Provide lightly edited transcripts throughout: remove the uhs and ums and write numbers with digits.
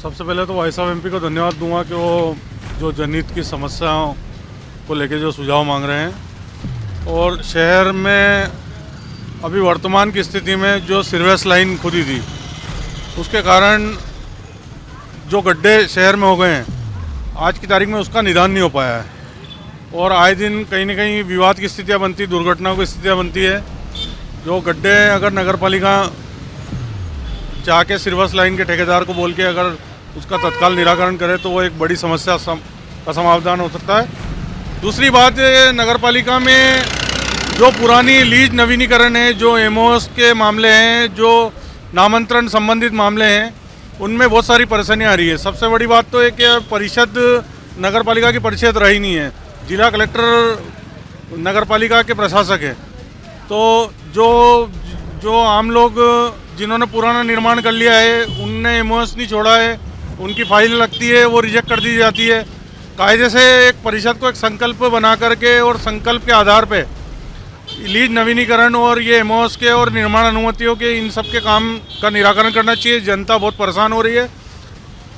सबसे पहले तो भाई साहब एमपी को धन्यवाद दूंगा कि वो जो जनहित की समस्याओं को लेके जो सुझाव मांग रहे हैं। और शहर में अभी वर्तमान की स्थिति में जो सीवरेज लाइन खुदी थी उसके कारण जो गड्ढे शहर में हो गए हैं, आज की तारीख में उसका निदान नहीं हो पाया है और आए दिन कहीं ना कहीं विवाद की स्थितियाँ बनती, दुर्घटनाओं की स्थितियाँ बनती है। जो गड्ढे अगर नगर पालिका चाह के सीवरेज लाइन के ठेकेदार को बोल के अगर उसका तत्काल निराकरण करे तो वो एक बड़ी समस्या का समाधान हो सकता है। दूसरी बात, नगर पालिका में जो पुरानी लीज नवीनीकरण है, जो एमओएस के मामले हैं, जो नामांतरण संबंधित मामले हैं, उनमें बहुत सारी परेशानियाँ आ रही है। सबसे बड़ी बात तो है कि परिषद नगर पालिका की परिषद रही नहीं है, जिला कलेक्टर नगर पालिका के प्रशासक है। तो जो आम लोग जिन्होंने पुराना निर्माण कर लिया है, उनने एमओएस नहीं छोड़ा है, उनकी फाइल लगती है, वो रिजेक्ट कर दी जाती है। कायदे से एक परिषद को एक संकल्प बना करके और संकल्प के आधार पे लीज नवीनीकरण और ये एमओएस के और निर्माण अनुमतियों के इन सब के काम का निराकरण करना चाहिए। जनता बहुत परेशान हो रही है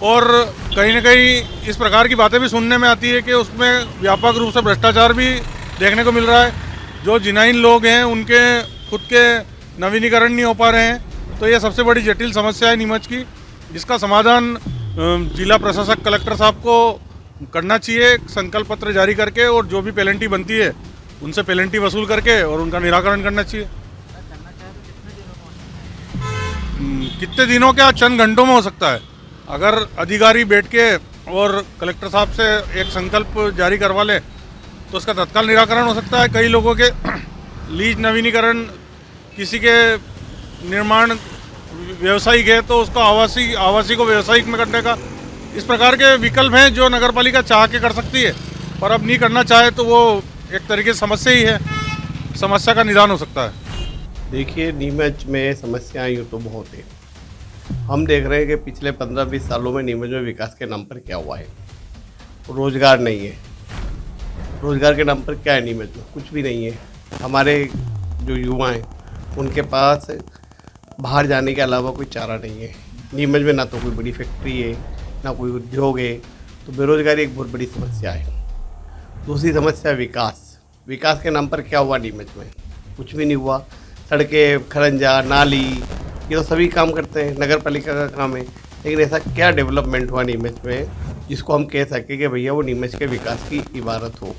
और कहीं ना कहीं इस प्रकार की बातें भी सुनने में आती है कि उसमें व्यापक रूप से भ्रष्टाचार भी देखने को मिल रहा है। जो जिनाइन लोग हैं उनके खुद के नवीनीकरण नहीं हो पा रहे हैं। तो ये सबसे बड़ी जटिल समस्या है नीमच की, जिसका समाधान जिला प्रशासक कलेक्टर साहब को करना चाहिए, संकल्प पत्र जारी करके, और जो भी पेनल्टी बनती है उनसे पेनल्टी वसूल करके और उनका निराकरण करना चाहिए। कितने दिनों क्या, चंद घंटों में हो सकता है। अगर अधिकारी बैठ के और कलेक्टर साहब से एक संकल्प जारी करवा ले तो उसका तत्काल निराकरण हो सकता है। कई लोगों के लीज नवीनीकरण, किसी के निर्माण व्यवसायिक है तो उसको आवासीय को व्यवसायिक में करने का, इस प्रकार के विकल्प हैं जो नगर पालिका चाह के कर सकती है, पर अब नहीं करना चाहे तो वो एक तरीके से समस्या ही है, समस्या का निदान हो सकता है। देखिए, नीमच में समस्याएं यूँ तो बहुत है। हम देख रहे हैं कि पिछले 15-20 सालों में नीमच में विकास के नाम पर क्या हुआ है। रोजगार नहीं है। रोजगार के नाम पर क्या है नीमच में? कुछ भी नहीं है। हमारे जो युवा हैं उनके पास बाहर जाने के अलावा कोई चारा नहीं है। नीमच में ना तो कोई बड़ी फैक्ट्री है, ना कोई उद्योग है, तो बेरोजगारी एक बहुत बड़ी समस्या है। दूसरी समस्या विकास। विकास के नाम पर क्या हुआ नीमच में? कुछ भी नहीं हुआ। सड़कें, खरंजा, नाली, ये तो सभी काम करते हैं, नगर पालिका का काम है, लेकिन ऐसा क्या डेवलपमेंट हुआ नीमच में जिसको हम कह सकें कि भैया वो नीमच के विकास की इबारत हो।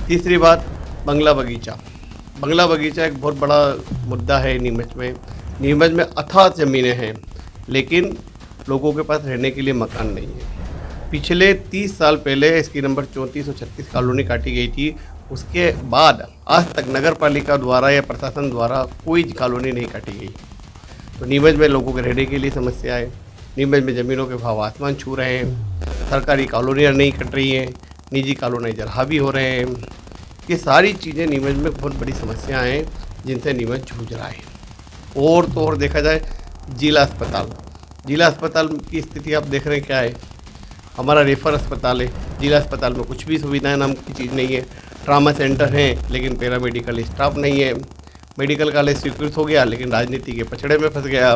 तीसरी बात, बंगला बगीचा। बंगला बगीचा एक बहुत बड़ा मुद्दा है नीमच में। नीमच में अथाह ज़मीनें हैं, लेकिन लोगों के पास रहने के लिए मकान नहीं है। पिछले 30 साल पहले इसकी नंबर 34 और 36 कॉलोनी काटी गई थी। उसके बाद आज तक नगर पालिका द्वारा या प्रशासन द्वारा कोई कॉलोनी नहीं काटी गई। तो नीमच में लोगों के रहने के लिए समस्या है। नीमच में ज़मीनों के भाव आसमान छू रहे हैं। सरकारी कॉलोनियाँ नहीं कट रही हैं, निजी कॉलोनाइजर हावी हो रहे हैं। ये सारी चीज़ें नीमच में बहुत बड़ी समस्याएं हैं जिनसे नीमच जूझ रहा है। और तो और देखा जाए, जिला अस्पताल की स्थिति आप देख रहे हैं क्या है। हमारा रेफर अस्पताल है, जिला अस्पताल में कुछ भी सुविधाएं नाम की चीज़ नहीं है। ट्रामा सेंटर हैं लेकिन पैरामेडिकल स्टाफ नहीं है। मेडिकल कॉलेज स्वीकृत हो गया लेकिन राजनीति के पछड़े में फंस गया।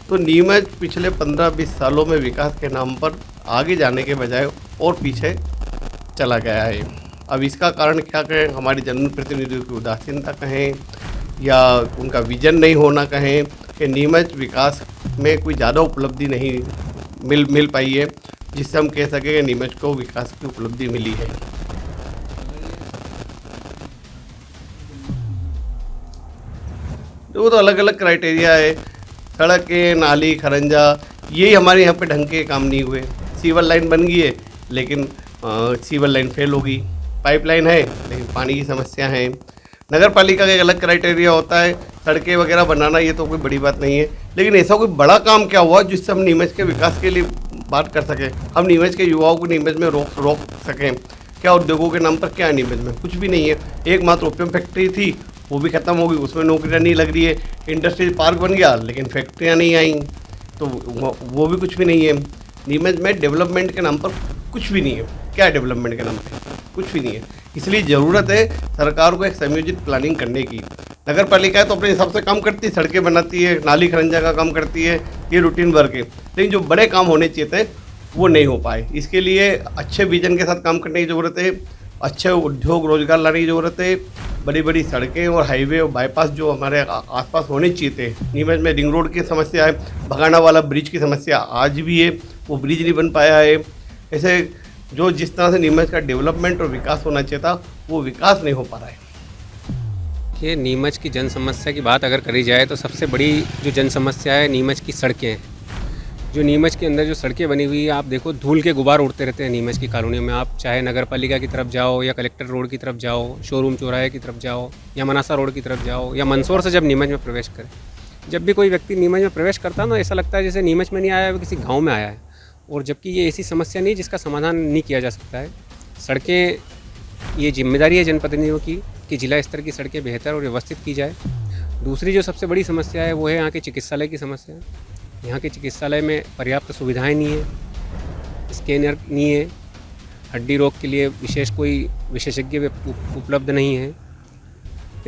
तो नीमच पिछले 15-20 सालों में विकास के नाम पर आगे जाने के बजाय और पीछे चला गया है। अब इसका कारण क्या कहें? हमारी जनप्रतिनिधियों की उदासीनता कहें या उनका विजन नहीं होना कहें कि नीमच विकास में कोई ज़्यादा उपलब्धि नहीं मिल पाई है जिससे हम कह सकें कि नीमच को विकास की उपलब्धि मिली है। वो तो अलग अलग क्राइटेरिया है। सड़कें, नाली, खरंजा, ये हमारे यहाँ पे ढंग के काम नहीं हुए। सीवर लाइन बन गई है लेकिन सीवर लाइन फेल होगी। पाइपलाइन है लेकिन पानी की समस्या है। नगर पालिका का एक अलग क्राइटेरिया होता है, सड़कें वगैरह बनाना, ये तो कोई बड़ी बात नहीं है। लेकिन ऐसा कोई बड़ा काम क्या हुआ जिससे हम नीमच के विकास के लिए बात कर सकें, हम नीमच के युवाओं को नीमच में रोक सकें? क्या उद्योगों के नाम पर क्या है नीमच में? कुछ भी नहीं है। एकमात्र ओपियम फैक्ट्री थी, वो भी ख़त्म हो गई, उसमें नौकरियाँ नहीं लग रही है। इंडस्ट्रियल पार्क बन गया लेकिन फैक्ट्रियाँ नहीं आई, तो वो भी कुछ भी नहीं है। नीमच में डेवलपमेंट के नाम पर कुछ भी नहीं है। क्या है डेवलपमेंट के नाम पर? कुछ भी नहीं है। इसलिए ज़रूरत है सरकार को एक संयोजित प्लानिंग करने की। नगर पालिका है तो अपने हिसाब से काम करती है, सड़कें बनाती है, नाली खरंजा का काम करती है, ये रूटीन वर्क है। लेकिन जो बड़े काम होने चाहिए थे वो नहीं हो पाए। इसके लिए अच्छे विजन के साथ काम करने की ज़रूरत है, अच्छे उद्योग रोजगार लाने की ज़रूरत है। बड़ी बड़ी सड़कें और हाईवे और बाईपास जो हमारे आसपास होने चाहिए थे। नीमच में रिंग रोड की समस्या है, भगाना वाला ब्रिज की समस्या आज भी है, वो ब्रिज नहीं बन पाया है। ऐसे जो जिस तरह से नीमच का डेवलपमेंट और विकास होना चाहिए था वो विकास नहीं हो पा रहा है। ये नीमच की जन समस्या की बात अगर करी जाए तो सबसे बड़ी जो जन समस्या है नीमच की सड़कें हैं। जो नीमच के अंदर जो सड़कें बनी हुई है, आप देखो धूल के गुबार उड़ते रहते हैं नीमच की कॉलोनियों में। आप चाहे नगर पालिका की तरफ जाओ या कलेक्टर रोड की तरफ जाओ, शोरूम चौराहे की तरफ जाओ या मनासा रोड की तरफ जाओ या मंदसौर से जब नीमच में प्रवेश करें, जब भी कोई व्यक्ति नीमच में प्रवेश करता है ना, ऐसा लगता है जैसे नीमच में नहीं आया है, वो किसी गाँव में आया है। और जबकि ये ऐसी समस्या नहीं जिसका समाधान नहीं किया जा सकता है। सड़कें, ये जिम्मेदारी है जनप्रतिनिधियों की कि जिला स्तर की सड़कें बेहतर और व्यवस्थित की जाए। दूसरी जो सबसे बड़ी समस्या है वो है यहाँ के चिकित्सालय की समस्या। यहाँ के चिकित्सालय में पर्याप्त सुविधाएं नहीं है, स्कैनर नहीं है, हड्डी रोग के लिए विशेष कोई विशेषज्ञ उपलब्ध नहीं है।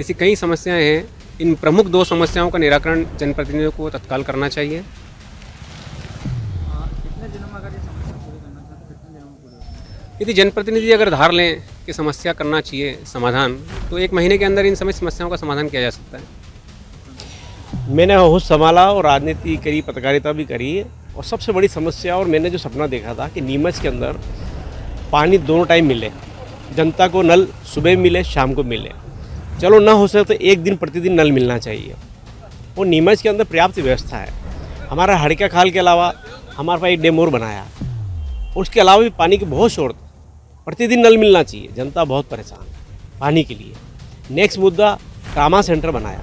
ऐसी कई समस्याएं हैं। इन प्रमुख 2 समस्याओं का निराकरण जनप्रतिनिधियों को तत्काल करना चाहिए। यदि जनप्रतिनिधि अगर धार लें कि समस्या करना चाहिए समाधान, तो 1 महीने के अंदर इन सभी समस्याओं का समाधान किया जा सकता है। मैंने होश संभाला और राजनीति करी, पत्रकारिता भी करी है। और सबसे बड़ी समस्या, और मैंने जो सपना देखा था कि नीमच के अंदर पानी दोनों टाइम मिले, जनता को नल सुबह मिले, शाम को मिले। चलो ना हो सके तो 1 दिन प्रतिदिन नल मिलना चाहिए। और नीमच के अंदर पर्याप्त व्यवस्था है। हमारा हड़का खाल के अलावा हमारे पास एक डैम और बनाया, उसके अलावा भी पानी की बहुत शॉर्ट, प्रतिदिन नल मिलना चाहिए। जनता बहुत परेशान पानी के लिए। नेक्स्ट मुद्दा, ट्रामा सेंटर बनाया,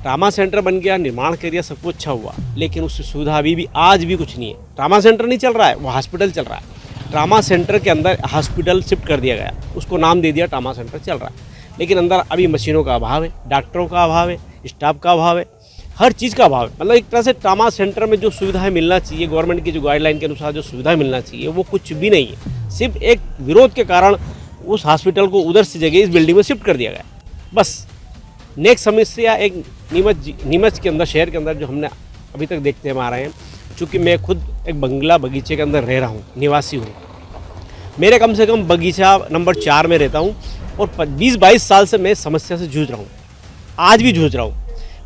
ट्रामा सेंटर बन गया, निर्माण कर दिया, सब कुछ अच्छा हुआ, लेकिन उसकी सुविधा अभी भी आज भी कुछ नहीं है। ट्रामा सेंटर नहीं चल रहा है, वो हॉस्पिटल चल रहा है। ट्रामा सेंटर के अंदर हॉस्पिटल शिफ्ट कर दिया गया, उसको नाम दे दिया ट्रामा सेंटर चल रहा है, लेकिन अंदर अभी मशीनों का अभाव है, डॉक्टरों का अभाव है, स्टाफ का अभाव है, हर चीज़ का अभाव है। मतलब एक तरह से ट्रामा सेंटर में जो सुविधाएं मिलना चाहिए, गवर्नमेंट की जो गाइडलाइन के अनुसार जो सुविधा मिलना चाहिए, वो कुछ भी नहीं है। सिर्फ एक विरोध के कारण उस हॉस्पिटल को उधर से जगह इस बिल्डिंग में शिफ्ट कर दिया गया, बस। नेक्स्ट समस्या एक नीमच के अंदर, शहर के अंदर जो हमने अभी तक देखते हम आ रहे हैं, चूँकि मैं खुद एक बंगला बगीचे के अंदर रह रहा हूँ, निवासी हूँ। मेरे कम से कम बगीचा नंबर 4 में रहता हूँ और 20-22 साल से मैं समस्या से जूझ रहा हूँ, आज भी जूझ रहा हूँ।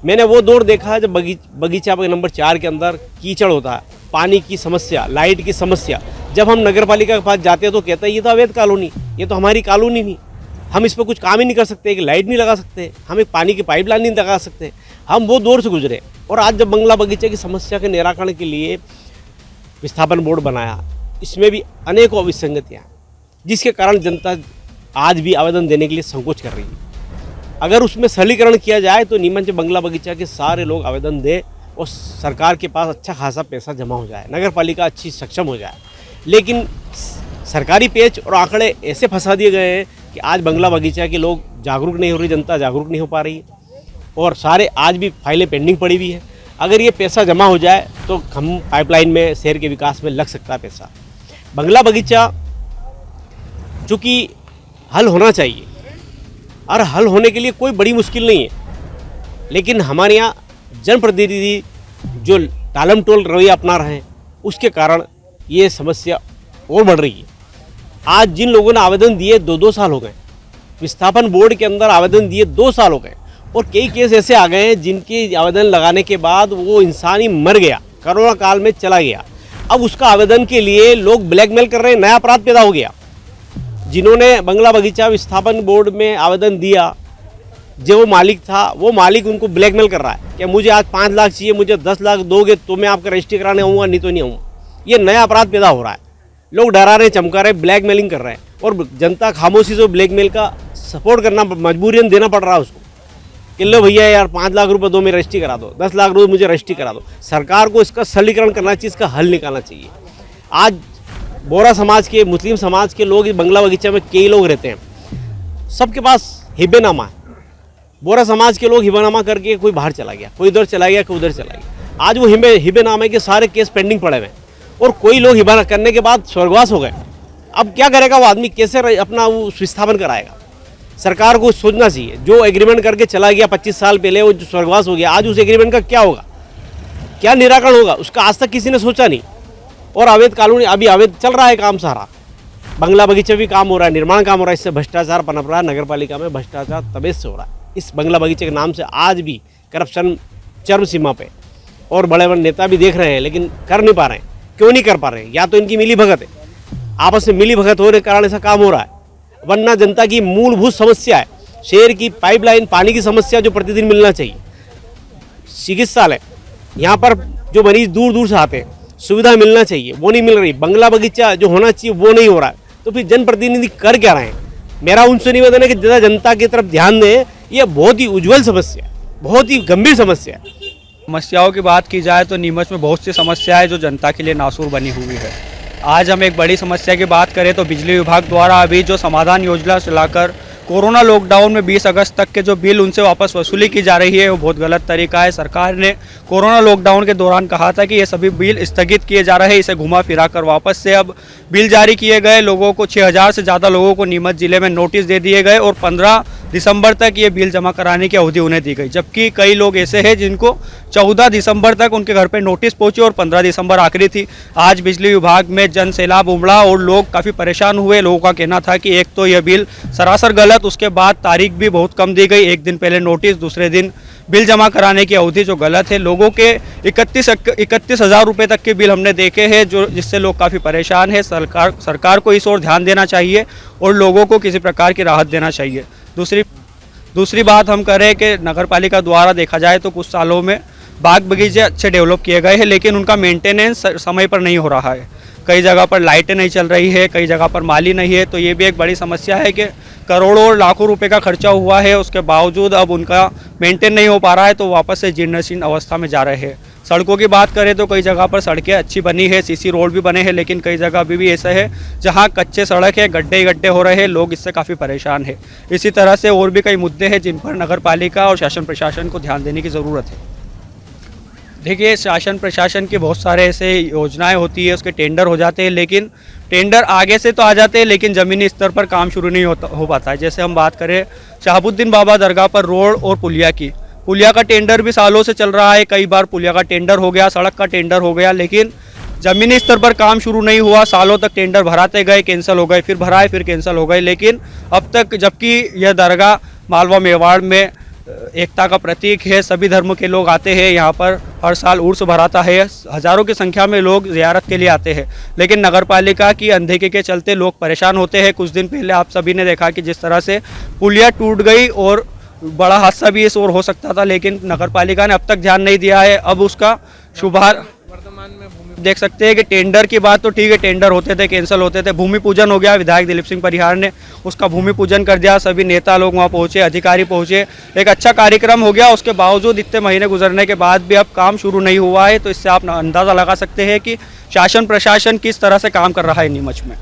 मैंने वो दौर देखा है जब बगीचा नंबर 4 के अंदर कीचड़ होता है, पानी की समस्या, लाइट की समस्या। जब हम नगर पालिका के पास जाते हैं तो कहता है ये तो अवैध कॉलोनी, ये तो हमारी कॉलोनी नहीं, हम इस पर कुछ काम ही नहीं कर सकते, कि लाइट नहीं लगा सकते, हम एक पानी की पाइपलाइन नहीं लगा सकते। हम वो दौर से गुजरे। और आज जब बंगला बगीचे की समस्या के निराकरण के लिए विस्थापन बोर्ड बनाया, इसमें भी अनेकों विसंगतियाँ, जिसके कारण जनता आज भी आवेदन देने के लिए संकोच कर रही है। अगर उसमें सरलीकरण किया जाए तो नीमच बंगला बगीचा के सारे लोग आवेदन दें और सरकार के पास अच्छा खासा पैसा जमा हो जाए, नगर पालिका अच्छी सक्षम हो जाए। लेकिन सरकारी पेच और आंकड़े ऐसे फंसा दिए गए हैं कि आज बंगला बगीचा के लोग जागरूक नहीं हो रही, जनता जागरूक नहीं हो पा रही है, और सारे आज भी फाइलें पेंडिंग पड़ी हुई है। अगर ये पैसा जमा हो जाए तो हम पाइपलाइन में, शहर के विकास में लग सकता है पैसा। बंगला बगीचा चूँकि हल होना चाहिए, और हल होने के लिए कोई बड़ी मुश्किल नहीं है, लेकिन हमारे यहाँ जनप्रतिनिधि जो टालम टोल रवैया अपना रहे हैं, उसके कारण ये समस्या और बढ़ रही है। आज जिन लोगों ने आवेदन दिए 2-2 साल हो गए, विस्थापन बोर्ड के अंदर आवेदन दिए 2 साल हो गए, और कई केस ऐसे आ गए हैं जिनके आवेदन लगाने के बाद वो इंसान ही मर गया, कोरोना काल में चला गया। अब उसका आवेदन के लिए लोग ब्लैकमेल कर रहे हैं, नया अपराध पैदा हो गया। जिन्होंने बंगला बगीचा विस्थापन बोर्ड में आवेदन दिया, जो मालिक था, वो मालिक उनको ब्लैकमेल कर रहा है कि मुझे आज 5 लाख चाहिए, मुझे 10 लाख दोगे तो मैं आपका रजिस्ट्री कराने आऊँगा, नहीं तो नहीं आऊँगा। ये नया अपराध पैदा हो रहा है। लोग डरा रहे हैं, चमका रहे हैं, ब्लैकमेलिंग कर रहे हैं, और जनता खामोशी से ब्लैकमेल का सपोर्ट करना, मजबूरियन देना पड़ रहा है उसको कि लो भैया यार 5 लाख रुपए दो, मैं रजिस्ट्री करा दो, 10 लाख रुपये मुझे रजिस्ट्री करा दो। सरकार को इसका सरलीकरण करना चाहिए, इसका हल निकालना चाहिए। आज बोरा समाज के, मुस्लिम समाज के लोग इस बंगला बगीचा में कई लोग रहते हैं, सबके पास हिब्बेनामा है। बोरा समाज के लोग हिब्बेनामा करके कोई बाहर चला गया, कोई इधर चला गया, कोई उधर चला गया। आज वो हिब्बेनामे के सारे केस पेंडिंग पड़े हुए हैं, और कोई लोग हिब्बा करने के बाद स्वर्गवास हो गए। अब क्या करेगा वो आदमी, कैसे अपना वो विस्थापन कराएगा? सरकार को सोचना चाहिए। जो एग्रीमेंट करके चला गया 25 साल पहले, वो जो स्वर्गवास हो गया, आज उस एग्रीमेंट का क्या होगा, क्या निराकरण होगा, उसका आज तक किसी ने सोचा नहीं। और अवैध कॉलोनी अभी अवैध चल रहा है काम सारा, बंगला बगीचा भी काम हो रहा है, निर्माण काम हो रहा है, इससे भ्रष्टाचार पनप रहा है। नगर पालिका में भ्रष्टाचार तबेद से हो रहा है। इस बंगला बगीचे के नाम से आज भी करप्शन चरम सीमा पे, और बड़े बड़े नेता भी देख रहे हैं लेकिन कर नहीं पा रहे हैं। क्यों नहीं कर पा रहे हैं? या तो इनकी मिली भगत है, आपस में मिली भगत होने के कारण ऐसा काम हो रहा है, वरना जनता की मूलभूत समस्या है शहर की पाइपलाइन, पानी की समस्या जो प्रतिदिन मिलना चाहिए, चिकित्सालय, यहाँ पर जो मरीज दूर दूर से आते हैं, सुविधा मिलना चाहिए, वो नहीं मिल रही। बंगला बगीचा जो होना चाहिए वो नहीं हो रहा है। तो फिर जनप्रतिनिधि कर क्या रहे हैं? मेरा उनसे निवेदन है कि ज़्यादा जनता की तरफ ध्यान दें। ये बहुत ही उज्जवल समस्या है, बहुत ही गंभीर समस्या है। समस्याओं की बात की जाए तो नीमच में बहुत सी समस्या है जो जनता के लिए नासूर बनी हुई है। आज हम एक बड़ी समस्या की बात करें तो बिजली विभाग द्वारा अभी जो समाधान योजना चलाकर कोरोना लॉकडाउन में 20 अगस्त तक के जो बिल उनसे वापस वसूली की जा रही है वो बहुत गलत तरीका है। सरकार ने कोरोना लॉकडाउन के दौरान कहा था कि ये सभी बिल स्थगित किए जा रहे हैं, इसे घुमा फिरा कर वापस से अब बिल जारी किए गए। लोगों को 6000 से ज़्यादा लोगों को नीमच ज़िले में नोटिस दे दिए गए और 15 दिसंबर तक ये बिल जमा कराने की अवधि उन्हें दी गई, जबकि कई लोग ऐसे हैं जिनको 14 दिसंबर तक उनके घर पर नोटिस पहुंचे और 15 दिसंबर आखिरी थी। आज बिजली विभाग में जन सैलाब उमड़ा और लोग काफ़ी परेशान हुए। लोगों का कहना था कि एक तो यह बिल सरासर गलत, उसके बाद तारीख भी बहुत कम दी गई, एक दिन पहले नोटिस, दूसरे दिन बिल जमा कराने की अवधि जो गलत है। लोगों के 31,000 रुपये तक के बिल हमने देखे हैं जो जिससे लोग काफ़ी परेशान हैं। सरकार को इस ओर ध्यान देना चाहिए और लोगों को किसी प्रकार की राहत देना चाहिए। दूसरी बात हम करें कि नगर पालिका द्वारा देखा जाए तो कुछ सालों में बाग बगीचे अच्छे डेवलप किए गए हैं, लेकिन उनका मेंटेनेंस समय पर नहीं हो रहा है। कई जगह पर लाइटें नहीं चल रही है, कई जगह पर माली नहीं है। तो ये भी एक बड़ी समस्या है कि करोड़ों और लाखों रुपए का खर्चा हुआ है, उसके बावजूद अब उनका मेंटेन नहीं हो पा रहा है, तो वापस से जीर्णशीर्ण अवस्था में जा रहे हैं। सड़कों की बात करें तो कई जगह पर सड़कें अच्छी बनी है, सीसी रोड भी बने हैं, लेकिन कई जगह अभी भी ऐसा है जहां कच्चे सड़क है, गड्ढे ही गड्ढे हो रहे हैं, लोग इससे काफ़ी परेशान है। इसी तरह से और भी कई मुद्दे हैं जिन पर नगर पालिका और शासन प्रशासन को ध्यान देने की ज़रूरत है। देखिए, शासन प्रशासन के बहुत सारे ऐसे योजनाएं होती है, उसके टेंडर हो जाते हैं, लेकिन टेंडर आगे से तो आ जाते हैं लेकिन ज़मीनी स्तर पर काम शुरू नहीं हो पाता है। जैसे हम बात करें शहाबुद्दीन बाबा दरगाह पर रोड और पुलिया का टेंडर भी सालों से चल रहा है। कई बार पुलिया का टेंडर हो गया, सड़क का टेंडर हो गया, लेकिन ज़मीनी स्तर पर काम शुरू नहीं हुआ। सालों तक टेंडर भराते गए, कैंसिल हो गए, फिर भराए, फिर कैंसिल हो गए। लेकिन अब तक, जबकि यह दरगाह मालवा मेवाड़ में एकता का प्रतीक है, सभी धर्म के लोग आते हैं यहाँ पर, हर साल उर्स भराता है, हज़ारों की संख्या में लोग ज़ियारत के लिए आते हैं, लेकिन नगर पालिका की अनदेखी के चलते लोग परेशान होते हैं। कुछ दिन पहले आप सभी ने देखा कि जिस तरह से पुलिया टूट गई और बड़ा हादसा भी इस ओर हो सकता था, लेकिन नगर पालिका ने अब तक ध्यान नहीं दिया है। अब उसका शुभारंभ देख सकते हैं कि टेंडर की बात तो ठीक है, टेंडर होते थे, कैंसिल होते थे। भूमि पूजन हो गया, विधायक दिलीप सिंह परिहार ने उसका भूमि पूजन कर दिया, सभी नेता लोग वहाँ पहुँचे, अधिकारी पहुँचे, एक अच्छा कार्यक्रम हो गया। उसके बावजूद इतने महीने गुजरने के बाद भी अब काम शुरू नहीं हुआ है, तो इससे आप अंदाज़ा लगा सकते हैं कि शासन प्रशासन किस तरह से काम कर रहा है नीमच में।